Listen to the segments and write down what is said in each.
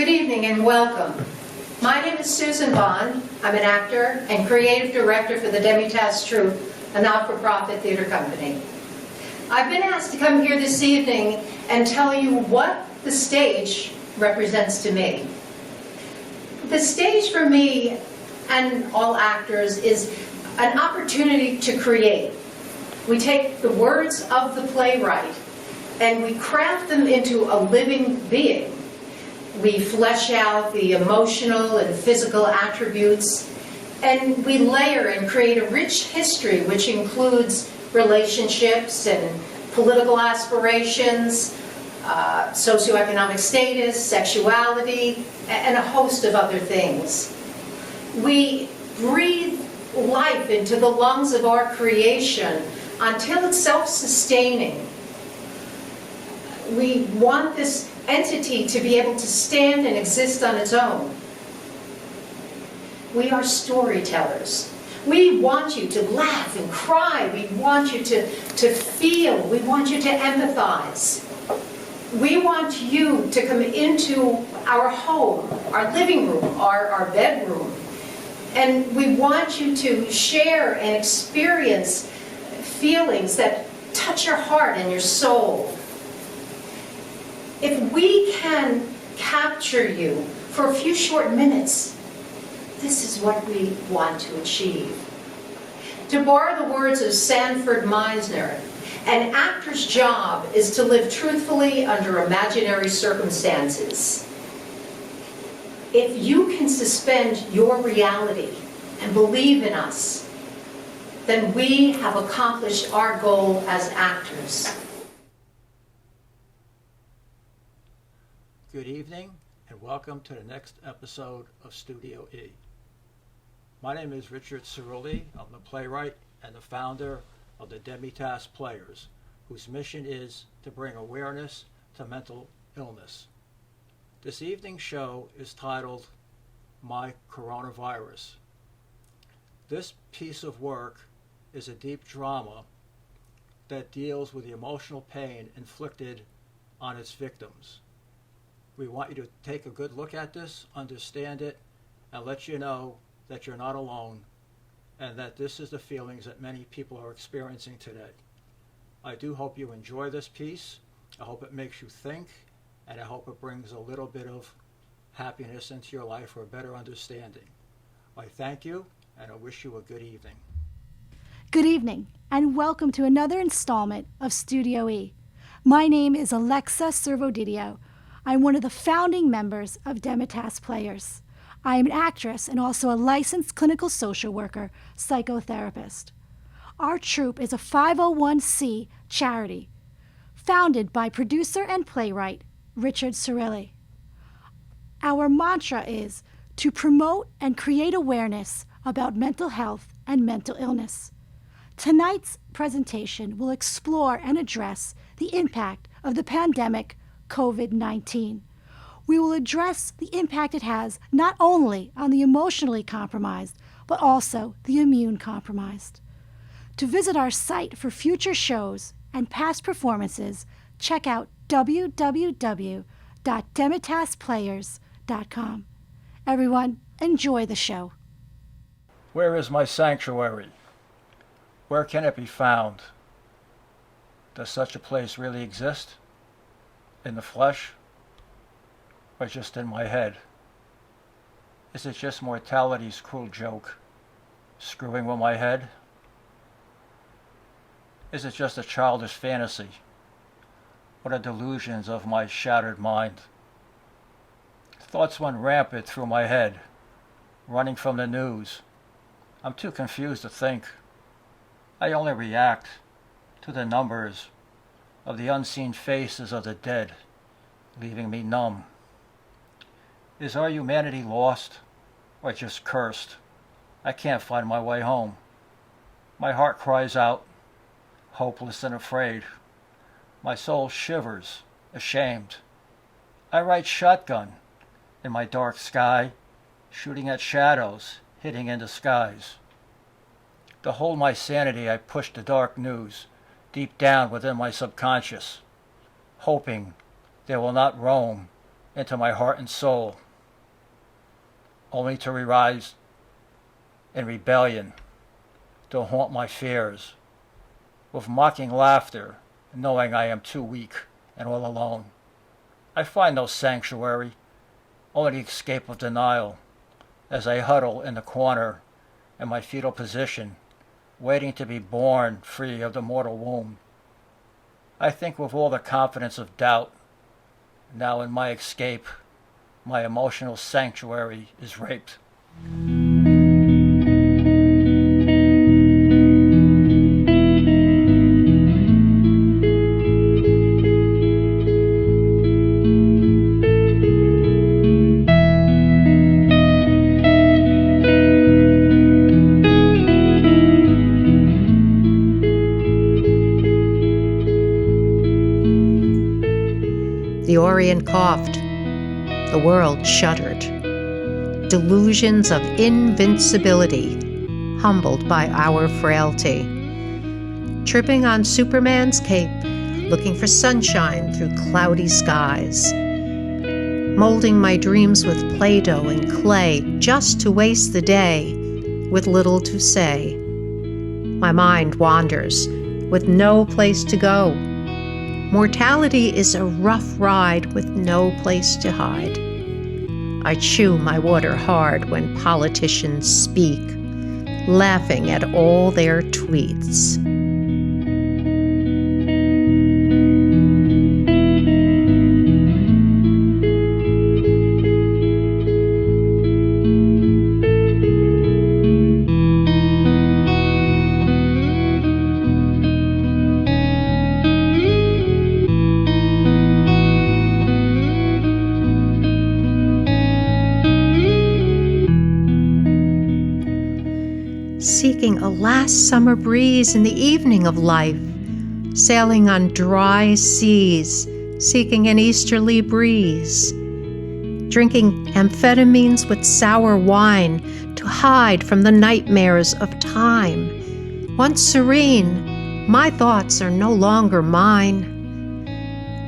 Good evening and welcome. My name is Susan Bond. I'm an actor and creative director for the Demitasse troupe, a not-for-profit theater company. I've been asked to come here this evening and tell you what the stage represents to me. The stage for me and all actors is an opportunity to create. We take the words of the playwright and we craft them into a living being. We flesh out the emotional and physical attributes, and we layer and create a rich history which includes relationships and political aspirations, socioeconomic status, sexuality, and a host of other things. We breathe life into the lungs of our creation until it's self-sustaining. We want this entity to be able to stand and exist on its own. We are storytellers. We want you to laugh and cry. We want you to feel. We want you to empathize. We want you to come into our home, our living room, our bedroom, and we want you to share and experience feelings that touch your heart and your soul. If we can capture you for a few short minutes, this is what we want to achieve. To borrow the words of Sanford Meisner, an actor's job is to live truthfully under imaginary circumstances. If you can suspend your reality and believe in us, then we have accomplished our goal as actors. Good evening and welcome to the next episode of Studio E. My name is Richard Cirilli. I'm the playwright and the founder of the Demitasse Players, whose mission is to bring awareness to mental illness. This evening's show is titled My Coronavirus. This piece of work is a deep drama that deals with the emotional pain inflicted on its victims. We want you to take a good look at this, understand it, and let you know that you're not alone and that this is the feelings that many people are experiencing today. I do hope you enjoy this piece. I hope it makes you think, and I hope it brings a little bit of happiness into your life or a better understanding. I thank you, and I wish you a good evening. Good evening, and welcome to another installment of Studio E. My name is Alexa Servodidio. I'm one of the founding members of Demitasse Players. I am an actress and also a licensed clinical social worker, psychotherapist. Our troupe is a 501c charity, founded by producer and playwright Richard Cirilli. Our mantra is to promote and create awareness about mental health and mental illness. Tonight's presentation will explore and address the impact of the pandemic COVID-19. We will address the impact it has not only on the emotionally compromised, but also the immune compromised. To visit our site for future shows and past performances, check out www.demitasseplayers.com. Everyone, enjoy the show. Where is my sanctuary? Where can it be found? Does such a place really exist? In the flesh? Or just in my head? Is it just mortality's cruel joke, screwing with my head? Is it just a childish fantasy? What are delusions of my shattered mind? Thoughts run rampant through my head, running from the news. I'm too confused to think. I only react to the numbers of the unseen faces of the dead, leaving me numb. Is our humanity lost or just cursed? I can't find my way home. My heart cries out, hopeless and afraid. My soul shivers, ashamed. I write shotgun in my dark sky, shooting at shadows, hitting into skies. To hold my sanity, I push the dark news deep down within my subconscious, hoping they will not roam into my heart and soul, only to rise in rebellion to haunt my fears with mocking laughter, knowing I am too weak and all alone. I find no sanctuary, only the escape of denial, as I huddle in the corner in my fetal position, waiting to be born free of the mortal womb. I think with all the confidence of doubt, now in my escape, my emotional sanctuary is raped. The Orient coughed. The world shuddered. Delusions of invincibility, humbled by our frailty. Tripping on Superman's cape, looking for sunshine through cloudy skies. Molding my dreams with Play-Doh and clay, just to waste the day with little to say. My mind wanders with no place to go. Mortality is a rough ride with no place to hide. I chew my water hard when politicians speak, laughing at all their tweets. Seeking a last summer breeze in the evening of life, sailing on dry seas, seeking an easterly breeze, drinking amphetamines with sour wine to hide from the nightmares of time. Once serene, my thoughts are no longer mine,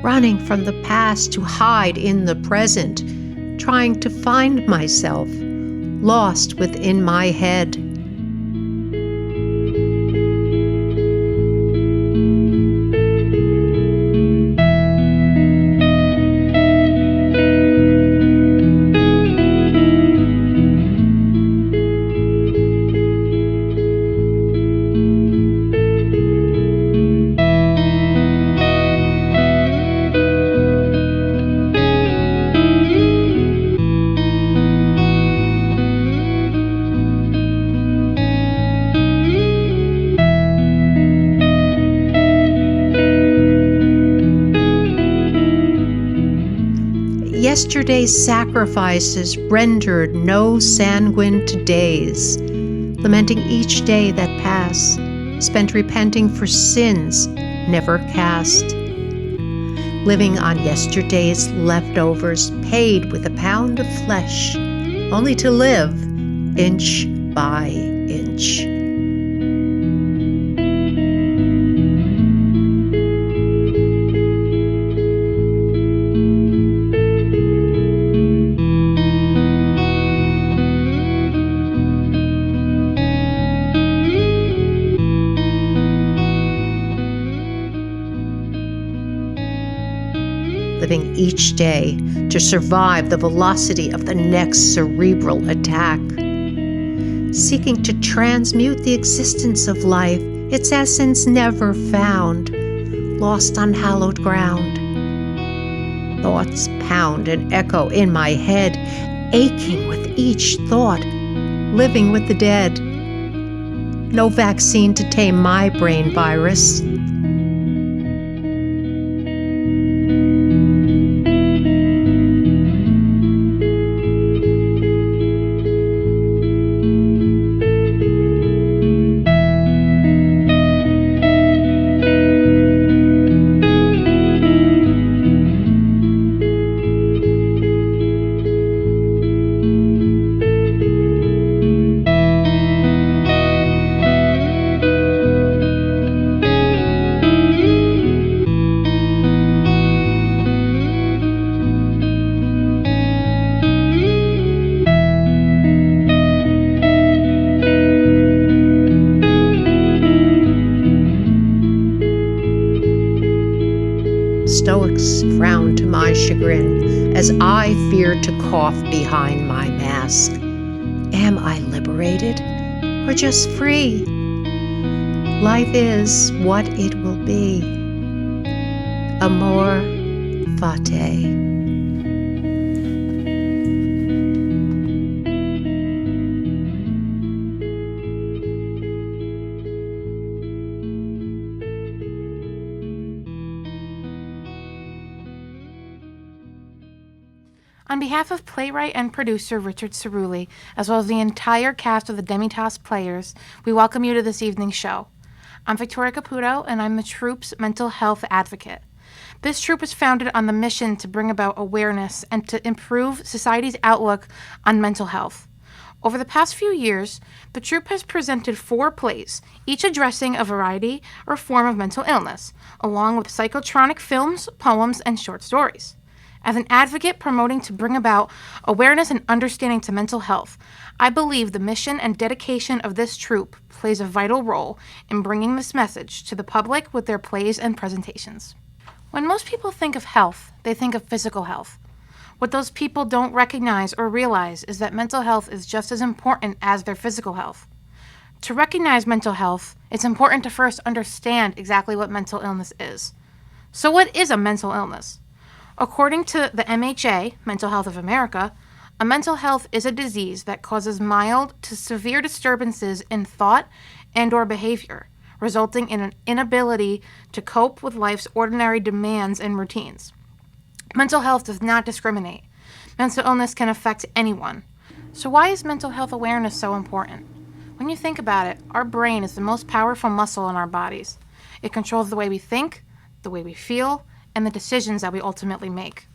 running from the past to hide in the present, trying to find myself, lost within my head. Yesterday's sacrifices rendered no sanguine todays, lamenting each day that passed, spent repenting for sins never cast. Living on yesterday's leftovers, paid with a pound of flesh, only to live inch by inch. Living each day to survive the velocity of the next cerebral attack. Seeking to transmute the existence of life, its essence never found, lost on hallowed ground. Thoughts pound and echo in my head, aching with each thought, living with the dead. No vaccine to tame my brain virus. Stoics frown to my chagrin as I fear to cough behind my mask. Am I liberated or just free? Life is what it will be. Amor fati. On behalf of playwright and producer Richard Cerulli, as well as the entire cast of the Demitasse Players, we welcome you to this evening's show. I'm Victoria Caputo, and I'm the troupe's mental health advocate. This troupe is founded on the mission to bring about awareness and to improve society's outlook on mental health. Over the past few years, the troupe has presented 4 plays, each addressing a variety or form of mental illness, along with psychotronic films, poems, and short stories. As an advocate promoting to bring about awareness and understanding to mental health, I believe the mission and dedication of this troupe plays a vital role in bringing this message to the public with their plays and presentations. When most people think of health, they think of physical health. What those people don't recognize or realize is that mental health is just as important as their physical health. To recognize mental health, it's important to first understand exactly what mental illness is. So what is a mental illness? According to the MHA, Mental Health of America, a mental health is a disease that causes mild to severe disturbances in thought and or behavior, resulting in an inability to cope with life's ordinary demands and routines. Mental health does not discriminate. Mental illness can affect anyone. So why is mental health awareness so important? When you think about it, our brain is the most powerful muscle in our bodies. It controls the way we think, the way we feel, and the decisions that we ultimately make.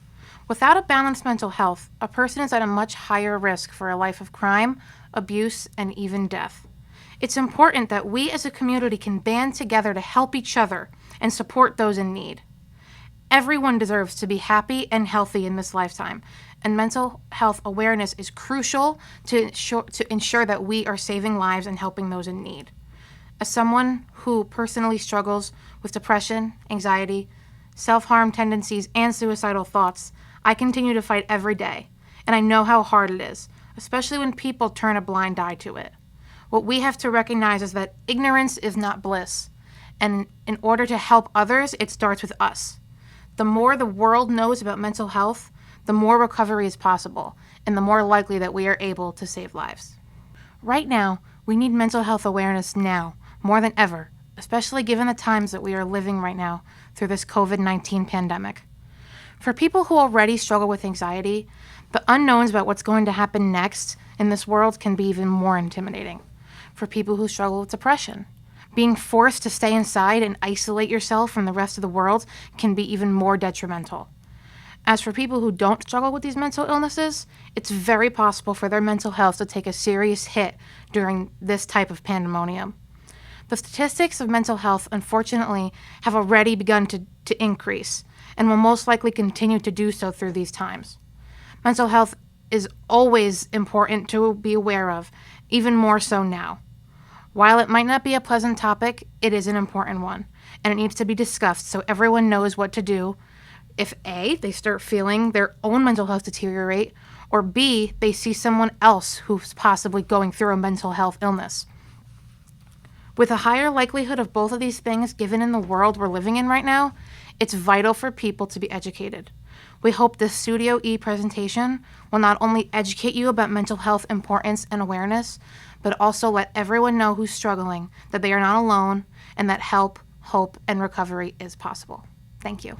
Without a balanced mental health, a person is at a much higher risk for a life of crime, abuse, and even death. It's important that we as a community can band together to help each other and support those in need. Everyone deserves to be happy and healthy in this lifetime, and mental health awareness is crucial to ensure that we are saving lives and helping those in need. As someone who personally struggles with depression, anxiety, self-harm tendencies, and suicidal thoughts, I continue to fight every day, and I know how hard it is, especially when people turn a blind eye to it. What we have to recognize is that ignorance is not bliss, and in order to help others, it starts with us. The more the world knows about mental health, the more recovery is possible, and the more likely that we are able to save lives. Right now, we need mental health awareness now, more than ever, especially given the times that we are living right now through this COVID-19 pandemic. For people who already struggle with anxiety, the unknowns about what's going to happen next in this world can be even more intimidating. For people who struggle with depression, being forced to stay inside and isolate yourself from the rest of the world can be even more detrimental. As for people who don't struggle with these mental illnesses, it's very possible for their mental health to take a serious hit during this type of pandemonium. The statistics of mental health, unfortunately, have already begun to increase and will most likely continue to do so through these times. Mental health is always important to be aware of, even more so now. While it might not be a pleasant topic, it is an important one, and it needs to be discussed so everyone knows what to do if A, they start feeling their own mental health deteriorate, or B, they see someone else who's possibly going through a mental health illness. With a higher likelihood of both of these things given in the world we're living in right now, it's vital for people to be educated. We hope this Studio E presentation will not only educate you about mental health importance and awareness, but also let everyone know who's struggling that they are not alone and that help, hope, and recovery is possible. Thank you.